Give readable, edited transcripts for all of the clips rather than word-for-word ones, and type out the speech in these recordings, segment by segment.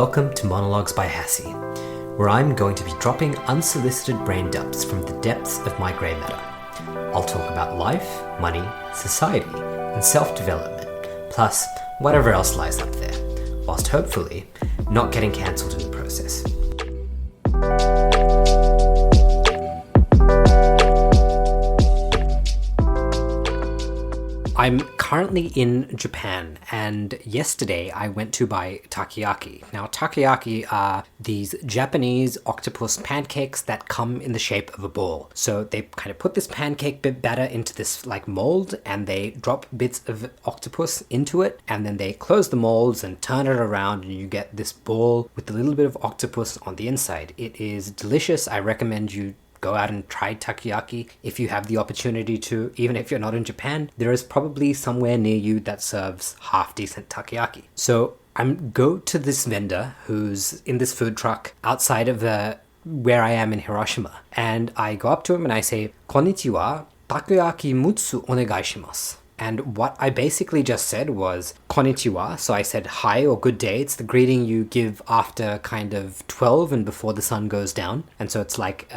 Welcome to Monologues by Hassie, where I'm going to be dropping unsolicited brain dumps from the depths of my grey matter. I'll talk about life, money, society, and self-development, plus whatever else lies up there, whilst hopefully not getting cancelled in the process. I'm currently in Japan, and yesterday I went to buy takoyaki. Now, takoyaki are these Japanese octopus pancakes that come in the shape of a ball. So they kind of put this pancake bit batter into this like mold, and they drop bits of octopus into it, and then they close the molds and turn it around, and you get this ball with a little bit of octopus on the inside. It is delicious. I recommend you go out and try takoyaki if you have the opportunity to. Even if you're not in Japan, there is probably somewhere near you that serves half decent takoyaki. So go to this vendor who's in this food truck outside of where I am in Hiroshima, and I go up to him and I say, "Konnichiwa, takoyaki mutsu onegai shimasu." And what I basically just said was konnichiwa. So I said hi or good day. It's the greeting you give after kind of 12 and before the sun goes down. And so it's like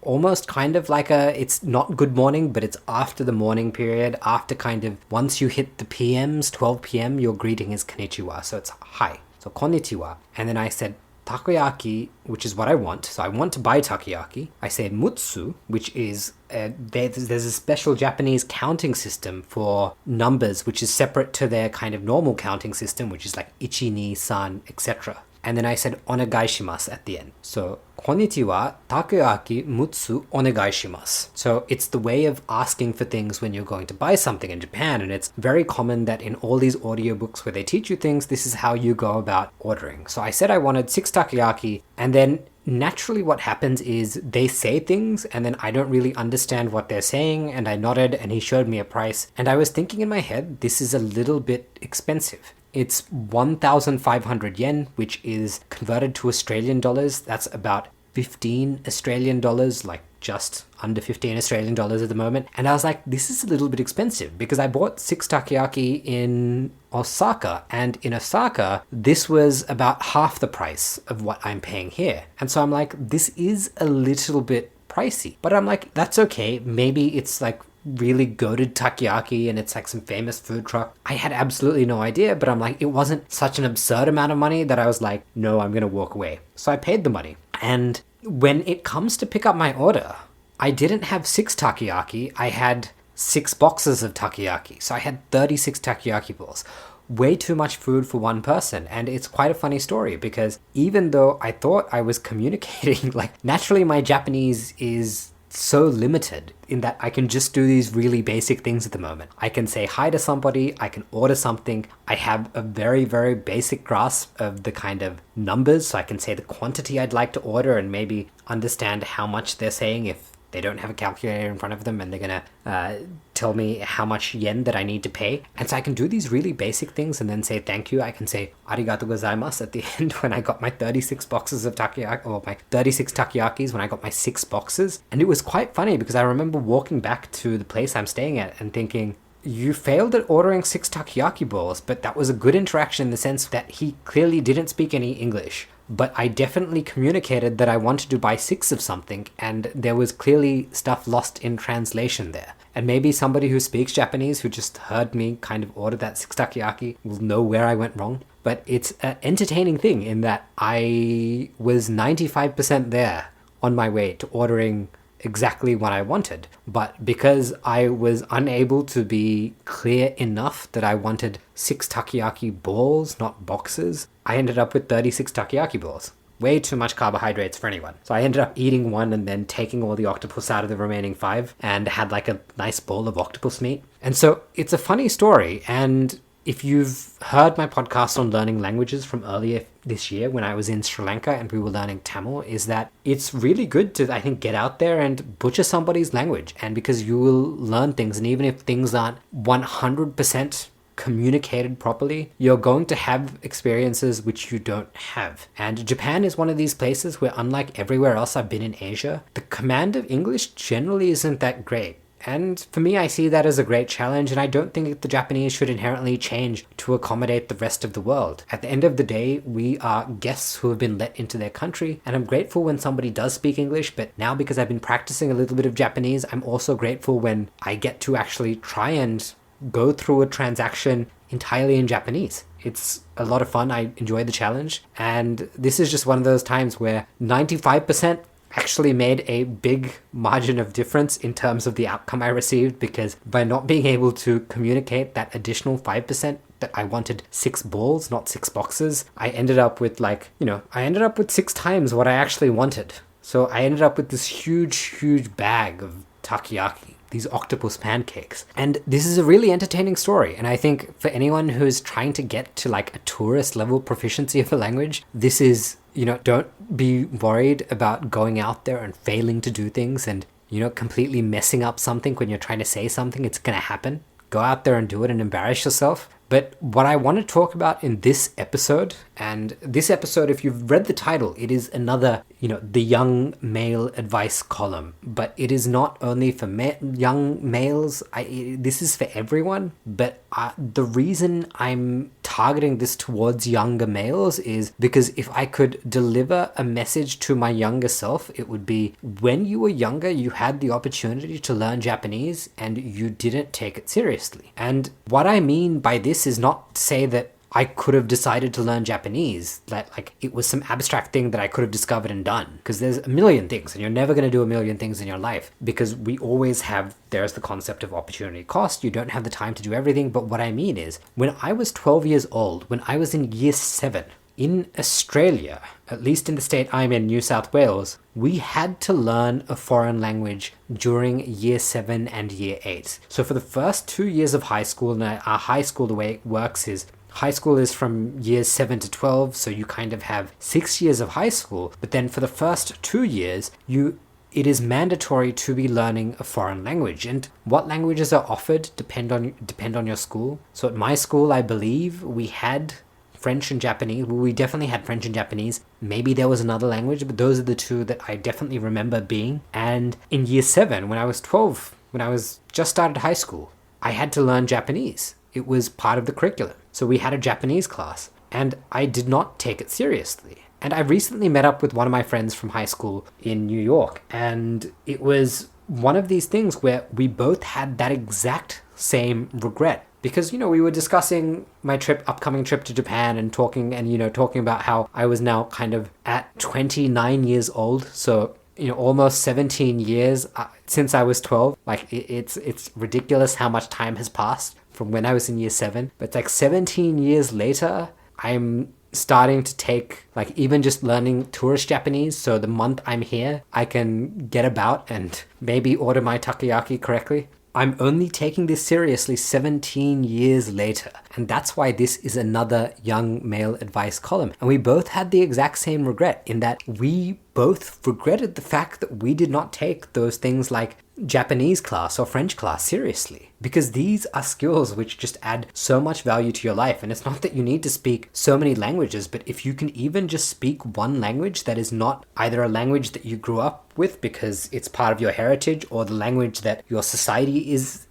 almost kind of like it's not good morning, but it's after the morning period, after kind of once you hit the PMs, 12 PM, your greeting is konnichiwa. So it's hi. So konnichiwa. And then I said takoyaki, which is what I want. So I want to buy takoyaki. I say mutsu, which is there's a special Japanese counting system for numbers, which is separate to their kind of normal counting system, which is like ichi, ni, san, etc. And then I said onegai shimasu at the end. So konnichiwa, takoyaki mutsu onegai shimasu. So it's the way of asking for things when you're going to buy something in Japan, and it's very common that in all these audiobooks where they teach you things, this is how you go about ordering. So I said I wanted 6 takoyaki, and then naturally what happens is they say things and then I don't really understand what they're saying, and I nodded and he showed me a price, and I was thinking in my head, this is a little bit expensive. It's 1,500 yen, which is converted to Australian dollars. That's about 15 Australian dollars, like just under 15 Australian dollars at the moment. And I was like, this is a little bit expensive, because I bought 6 takoyaki in Osaka, and in Osaka, this was about half the price of what I'm paying here. And so I'm like, this is a little bit pricey. But I'm like, that's okay. Maybe it's like really goated takoyaki and it's like some famous food truck. I had absolutely no idea, but I'm like, it wasn't such an absurd amount of money that I was like, no, I'm gonna walk away. So I paid the money. And when it comes to pick up my order, I didn't have 6 takoyaki, I had 6 boxes of takoyaki. So I had 36 takoyaki balls. Way too much food for one person. And it's quite a funny story, because even though I thought I was communicating, like naturally my Japanese is so limited in that I can just do these really basic things at the moment. I can say hi to somebody, I can order something, I have a very, very basic grasp of the kind of numbers, so I can say the quantity I'd like to order and maybe understand how much they're saying if they don't have a calculator in front of them and they're gonna tell me how much yen that I need to pay. And so I can do these really basic things and then say thank you. I can say arigato gozaimasu at the end when I got my 36 boxes of takoyaki, or my 36 takoyakis when I got my 6 boxes. And it was quite funny, because I remember walking back to the place I'm staying at and thinking, you failed at ordering 6 takoyaki balls, but that was a good interaction in the sense that he clearly didn't speak any English. But I definitely communicated that I wanted to buy 6 of something, and there was clearly stuff lost in translation there. And maybe somebody who speaks Japanese who just heard me kind of order that 6 takoyaki will know where I went wrong. But it's an entertaining thing in that I was 95% there on my way to ordering exactly what I wanted. But because I was unable to be clear enough that I wanted 6 takoyaki balls, not boxes, I ended up with 36 takoyaki balls. Way too much carbohydrates for anyone. So I ended up eating one and then taking all the octopus out of the remaining 5 and had like a nice bowl of octopus meat. And so it's a funny story, and if you've heard my podcast on learning languages from earlier this year when I was in Sri Lanka and we were learning Tamil, is that it's really good to, I think, get out there and butcher somebody's language. And because you will learn things, and even if things aren't 100% communicated properly, you're going to have experiences which you don't have. And Japan is one of these places where, unlike everywhere else I've been in Asia, the command of English generally isn't that great. And for me, I see that as a great challenge, and I don't think the Japanese should inherently change to accommodate the rest of the world. At the end of the day, we are guests who have been let into their country, and I'm grateful when somebody does speak English, but now because I've been practicing a little bit of Japanese, I'm also grateful when I get to actually try and go through a transaction entirely in Japanese. It's a lot of fun. I enjoy the challenge, and this is just one of those times where 95% actually made a big margin of difference in terms of the outcome I received, because by not being able to communicate that additional 5% that I wanted 6 balls, not 6 boxes, I ended up with I ended up with 6 times what I actually wanted. So I ended up with this huge bag of takoyaki, these octopus pancakes. And this is a really entertaining story. And I think for anyone who's trying to get to like a tourist level proficiency of a language, this is, don't be worried about going out there and failing to do things and, completely messing up something when you're trying to say something. It's going to happen. Go out there and do it and embarrass yourself. But what I want to talk about in this episode, and this episode, if you've read the title, it is another, the young male advice column. But it is not only for young males. This is for everyone. But the reason I'm targeting this towards younger males is because if I could deliver a message to my younger self, it would be, when you were younger, you had the opportunity to learn Japanese and you didn't take it seriously. And what I mean by this is not to say that I could have decided to learn Japanese, that like it was some abstract thing that I could have discovered and done, because there's a million things and you're never going to do a million things in your life, because we always have, there's the concept of opportunity cost. You don't have the time to do everything. But what I mean is, when I was 12 years old, when I was in year 7, in Australia, at least in the state I'm in, New South Wales, we had to learn a foreign language during year 7 and year 8. So for the first 2 years of high school, and our high school, the way it works is, high school is from years 7 to 12, so you kind of have 6 years of high school. But then for the first 2 years, it is mandatory to be learning a foreign language. And what languages are offered depend on your school. So at my school, I believe we had French and Japanese. Well, we definitely had French and Japanese. Maybe there was another language, but those are the two that I definitely remember being. And in year 7, when I was 12, when I was just started high school, I had to learn Japanese. It was part of the curriculum. So we had a Japanese class, and I did not take it seriously. And I recently met up with one of my friends from high school in New York, and it was one of these things where we both had that exact same regret. Because, we were discussing my upcoming trip to Japan and talking about how I was now kind of at 29 years old. So, almost 17 years since I was 12. Like, it's ridiculous how much time has passed from when I was in year 7. But it's like 17 years later, I'm starting to take, like, even just learning tourist Japanese. So the month I'm here, I can get about and maybe order my takoyaki correctly. I'm only taking this seriously 17 years later. And that's why this is another young male advice column. And we both had the exact same regret, in that we both regretted the fact that we did not take those things like Japanese class or French class seriously, because these are skills which just add so much value to your life. And it's not that you need to speak so many languages, but if you can even just speak one language that is not either a language that you grew up with because it's part of your heritage, or the language that your society is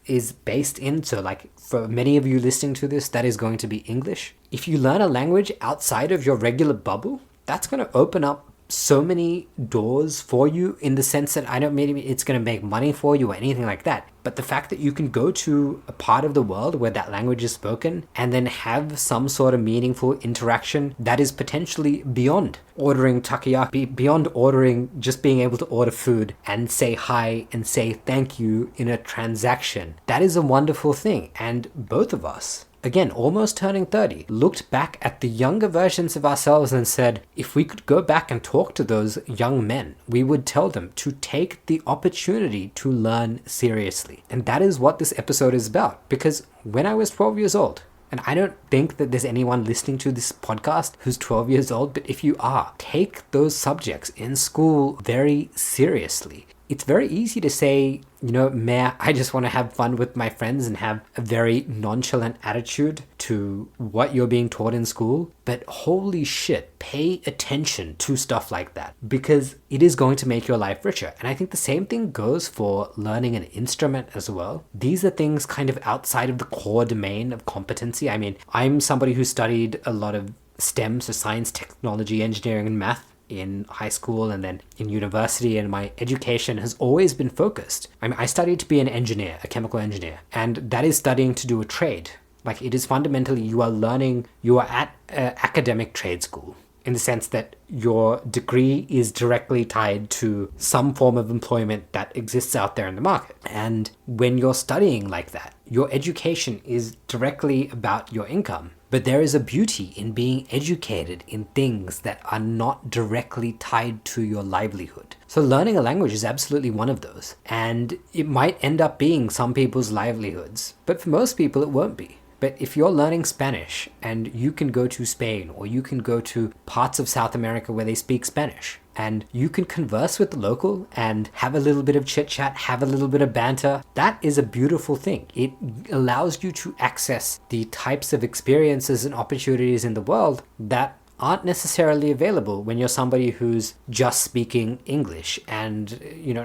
based in. So like for many of you listening to this, that is going to be English. If you learn a language outside of your regular bubble, that's going to open up so many doors for you, in the sense that I don't mean it's going to make money for you or anything like that. But the fact that you can go to a part of the world where that language is spoken and then have some sort of meaningful interaction that is potentially beyond ordering takoyaki, beyond ordering, just being able to order food and say hi and say thank you in a transaction. That is a wonderful thing. And both of us, again, almost turning 30, looked back at the younger versions of ourselves and said, if we could go back and talk to those young men, we would tell them to take the opportunity to learn seriously. And that is what this episode is about. Because when I was 12 years old, and I don't think that there's anyone listening to this podcast who's 12 years old, but if you are, take those subjects in school very seriously. it's very easy to say, meh, I just want to have fun with my friends and have a very nonchalant attitude to what you're being taught in school. But holy shit, pay attention to stuff like that because it is going to make your life richer. And I think the same thing goes for learning an instrument as well. These are things kind of outside of the core domain of competency. I mean, I'm somebody who studied a lot of STEM, so science, technology, engineering, and math in high school and then in university, and my education has always been focused. I mean, I studied to be an engineer, a chemical engineer, and that is studying to do a trade. Like, it is fundamentally, you are at academic trade school in the sense that your degree is directly tied to some form of employment that exists out there in the market. And when you're studying like that, your education is directly about your income. But there is a beauty in being educated in things that are not directly tied to your livelihood. So learning a language is absolutely one of those. And it might end up being some people's livelihoods, but for most people it won't be. But if you're learning Spanish and you can go to Spain or you can go to parts of South America where they speak Spanish, and you can converse with the local and have a little bit of chit chat, have a little bit of banter, that is a beautiful thing. It allows you to access the types of experiences and opportunities in the world that aren't necessarily available when you're somebody who's just speaking English and,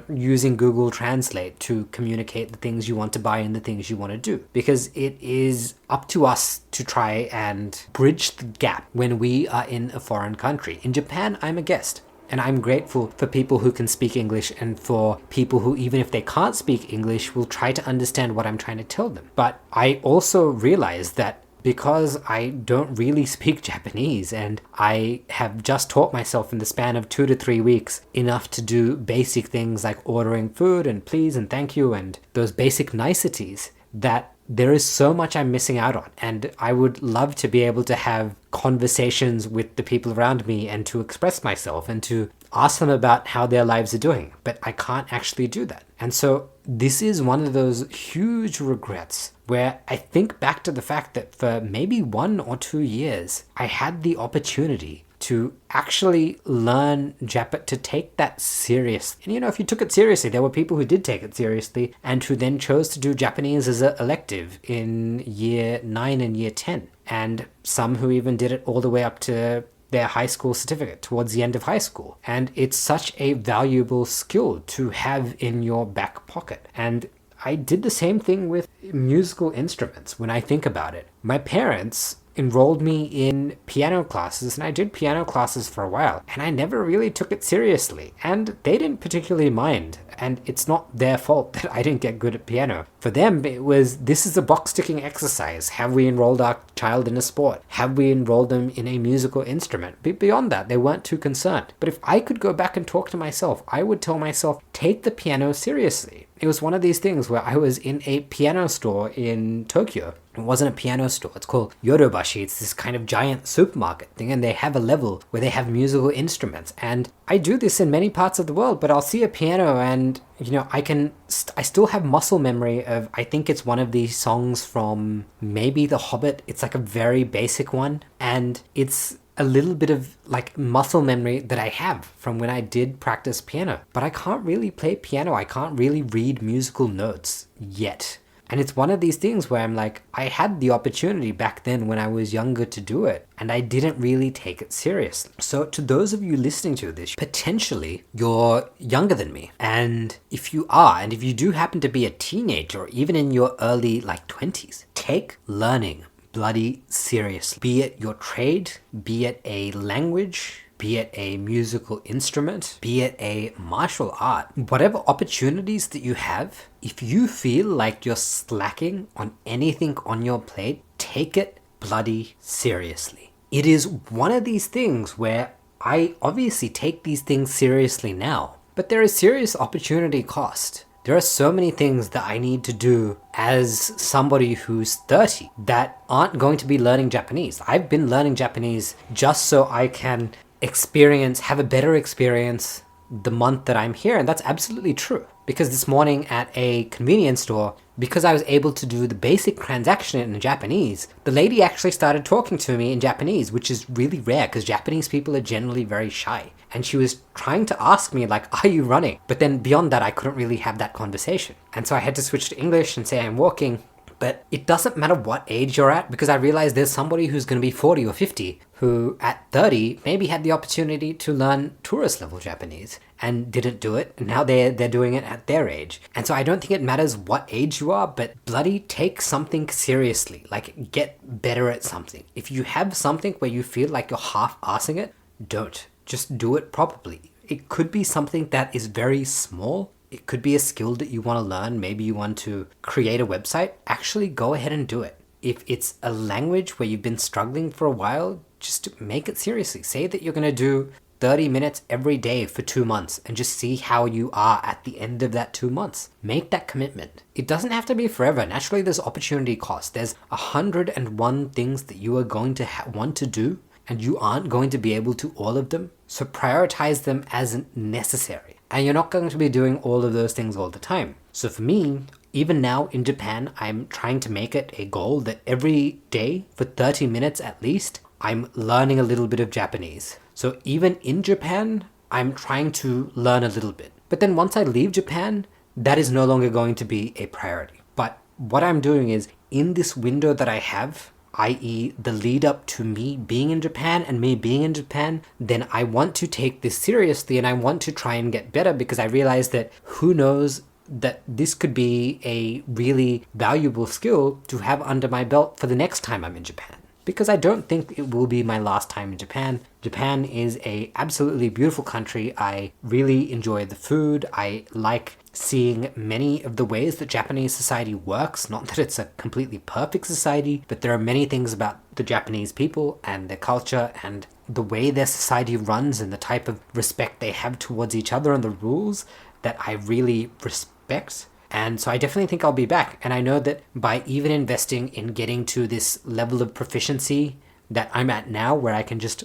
using Google Translate to communicate the things you want to buy and the things you want to do. Because it is up to us to try and bridge the gap when we are in a foreign country. In Japan, I'm a guest. And I'm grateful for people who can speak English and for people who, even if they can't speak English, will try to understand what I'm trying to tell them. But I also realize that because I don't really speak Japanese and I have just taught myself in the span of 2 to 3 weeks enough to do basic things like ordering food and please and thank you and those basic niceties, that there is so much I'm missing out on. And I would love to be able to have conversations with the people around me and to express myself and to ask them about how their lives are doing. But I can't actually do that. And so this is one of those huge regrets where I think back to the fact that for maybe 1 or 2 years, I had the opportunity to actually learn Japan, to take that serious. And if you took it seriously, there were people who did take it seriously and who then chose to do Japanese as an elective in year 9 and year 10. And some who even did it all the way up to their high school certificate towards the end of high school. And it's such a valuable skill to have in your back pocket. And I did the same thing with musical instruments when I think about it. My parents enrolled me in piano classes, and I did piano classes for a while, and I never really took it seriously, and they didn't particularly mind, and it's not their fault that I didn't get good at piano. For them, it was, this is a box-ticking exercise. Have we enrolled our child in a sport? Have we enrolled them in a musical instrument? But beyond that, they weren't too concerned. But if I could go back and talk to myself, I would tell myself, take the piano seriously. It was one of these things where I was in a piano store in Tokyo. It wasn't a piano store. It's called Yodobashi. It's this kind of giant supermarket thing, and they have a level where they have musical instruments. And I do this in many parts of the world, but I'll see a piano and, I still have muscle memory of, I think it's one of these songs from maybe The Hobbit. It's like a very basic one. And it's a little bit of like muscle memory that I have from when I did practice piano. But I can't really play piano. I can't really read musical notes yet. And it's one of these things where I'm like, I had the opportunity back then when I was younger to do it, and I didn't really take it seriously. So to those of you listening to this, potentially you're younger than me. And if you are, and if you do happen to be a teenager or even in your early 20s, take learning bloody seriously. Be it your trade, be it a language, be it a musical instrument, be it a martial art, whatever opportunities that you have, if you feel like you're slacking on anything on your plate, take it bloody seriously. It is one of these things where I obviously take these things seriously now, but there is serious opportunity cost. There are so many things that I need to do as somebody who's 30 that aren't going to be learning Japanese. I've been learning Japanese just so I can have a better experience the month that I'm here, and that's absolutely true. because this morning at a convenience store, because I was able to do the basic transaction in Japanese, the lady actually started talking to me in Japanese, which is really rare because Japanese people are generally very shy. And she was trying to ask me, like, are you running? But then beyond that, I couldn't really have that conversation. And so I had to switch to English and say I'm walking. But it doesn't matter what age you're at, because I realized there's somebody who's going to be 40 or 50 who at 30 maybe had the opportunity to learn tourist level Japanese and didn't do it. And now they're doing it at their age. And so I don't think it matters what age you are, but bloody take something seriously. Like, get better at something. If you have something where you feel like you're half-assing it, don't. Just do it properly. It could be something that is very small. It could be a skill that you want to learn. Maybe you want to create a website. Actually, go ahead and do it. If it's a language where you've been struggling for a while, just make it seriously. Say that you're going to do 30 minutes every day for 2 months and just see how you are at the end of that 2 months. Make that commitment. It doesn't have to be forever. Naturally, there's opportunity cost. There's 101 things that you are going to want to do, and you aren't going to be able to all of them. So prioritize them as necessary. And you're not going to be doing all of those things all the time. So for me, even now in Japan, I'm trying to make it a goal that every day for 30 minutes at least, I'm learning a little bit of Japanese. So even in Japan, I'm trying to learn a little bit. But then once I leave Japan, that is no longer going to be a priority. But what I'm doing is, in this window that I have, i.e. the lead up to me being in Japan and me being in Japan, then I want to take this seriously and I want to try and get better, because I realize that who knows that this could be a really valuable skill to have under my belt for the next time I'm in Japan. Because I don't think it will be my last time in Japan. Japan is a absolutely beautiful country. I really enjoy the food. I like seeing many of the ways that Japanese society works. Not that it's a completely perfect society, but there are many things about the Japanese people and their culture and the way their society runs and the type of respect they have towards each other and the rules that I really respect. And so I definitely think I'll be back. And I know that by even investing in getting to this level of proficiency that I'm at now, where I can just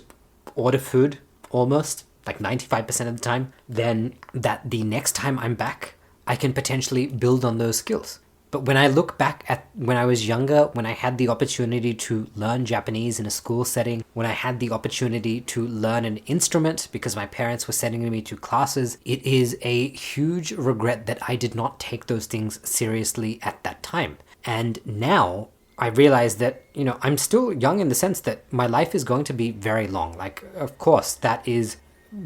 order food almost like 95% of the time, then that the next time I'm back, I can potentially build on those skills. But when I look back at when I was younger, when I had the opportunity to learn Japanese in a school setting, when I had the opportunity to learn an instrument because my parents were sending me to classes, it is a huge regret that I did not take those things seriously at that time. And now I realize that, I'm still young in the sense that my life is going to be very long. Like, of course, that is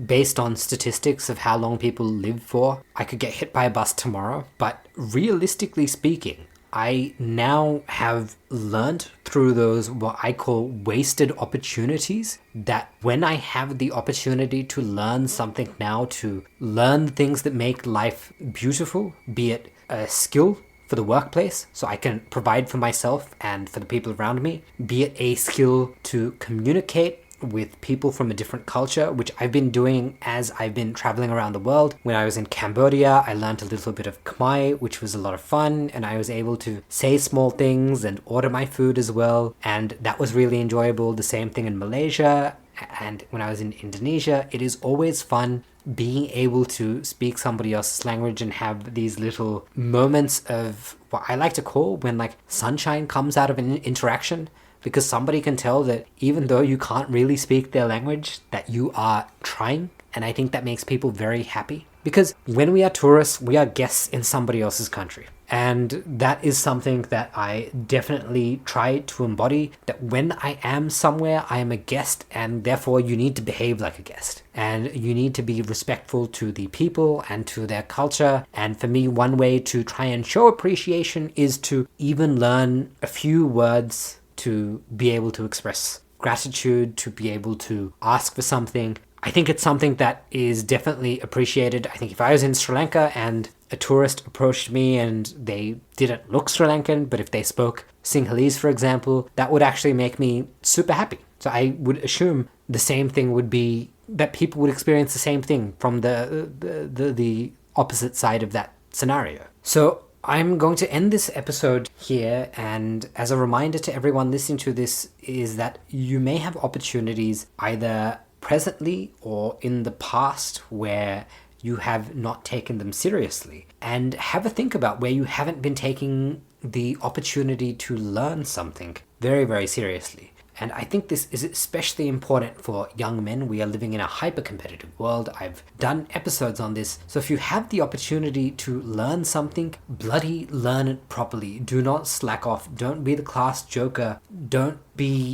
based on statistics of how long people live for. I could get hit by a bus tomorrow, but realistically speaking, I now have learned through those what I call wasted opportunities, that when I have the opportunity to learn something now, to learn things that make life beautiful, be it a skill for the workplace so I can provide for myself and for the people around me, be it a skill to communicate with people from a different culture, which I've been doing as I've been traveling around the world. When I was in Cambodia, I learned a little bit of Khmer, which was a lot of fun, and I was able to say small things and order my food as well, and that was really enjoyable. The same thing in Malaysia, and when I was in Indonesia. It is always fun being able to speak somebody else's language and have these little moments of what I like to call when like sunshine comes out of an interaction, because somebody can tell that even though you can't really speak their language, that you are trying. And I think that makes people very happy, because when we are tourists, we are guests in somebody else's country. And that is something that I definitely try to embody, that when I am somewhere, I am a guest, and therefore you need to behave like a guest. And you need to be respectful to the people and to their culture. And for me, one way to try and show appreciation is to even learn a few words to be able to express gratitude, to be able to ask for something. I think it's something that is definitely appreciated. I think if I was in Sri Lanka and a tourist approached me and they didn't look Sri Lankan, but if they spoke Sinhalese, for example, that would actually make me super happy. So I would assume the same thing would be that people would experience the same thing from the opposite side of that scenario. So I'm going to end this episode here, and as a reminder to everyone listening to this is that you may have opportunities either presently or in the past where you have not taken them seriously. And have a think about where you haven't been taking the opportunity to learn something very, very seriously. And I think this is especially important for young men. We are living in a hyper-competitive world. I've done episodes on this. So if you have the opportunity to learn something, bloody learn it properly. Do not slack off. Don't be the class joker. Don't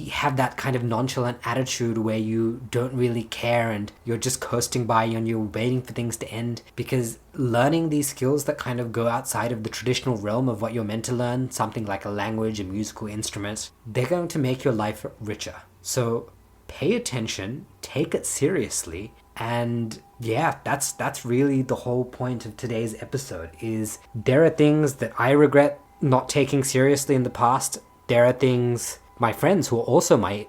have that kind of nonchalant attitude where you don't really care and you're just coasting by and you're waiting for things to end. Because learning these skills that kind of go outside of the traditional realm of what you're meant to learn, something like a language, a musical instrument, they're going to make your life richer. So pay attention, take it seriously, and yeah, that's really the whole point of today's episode. Is there are things that I regret not taking seriously in the past. There are things my friends who are also my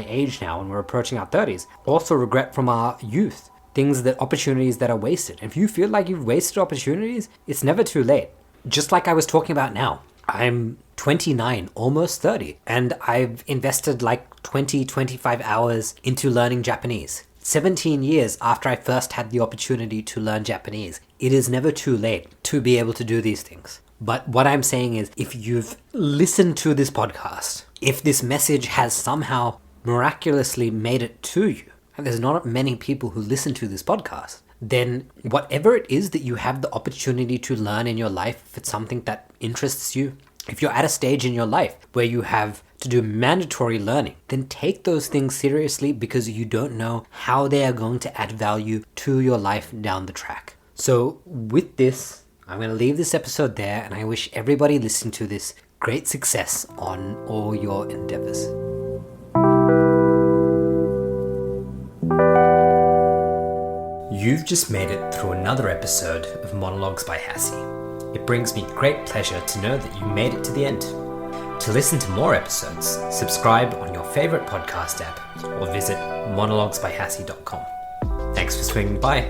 age now and we're approaching our 30s also regret from our youth. Opportunities that are wasted. If you feel like you've wasted opportunities, it's never too late. Just like I was talking about now, I'm 29, almost 30, and I've invested like 25 hours into learning Japanese. 17 years after I first had the opportunity to learn Japanese. It is never too late to be able to do these things. But what I'm saying is, if you've listened to this podcast, if this message has somehow miraculously made it to you, and there's not many people who listen to this podcast, then whatever it is that you have the opportunity to learn in your life, if it's something that interests you, if you're at a stage in your life where you have to do mandatory learning, then take those things seriously, because you don't know how they are going to add value to your life down the track. So with this, I'm going to leave this episode there, and I wish everybody listening to this great success on all your endeavors. You've just made it through another episode of Monologues by Hassie. It brings me great pleasure to know that you made it to the end. To listen to more episodes, subscribe on your favorite podcast app or visit monologuesbyhassie.com. Thanks for swinging by.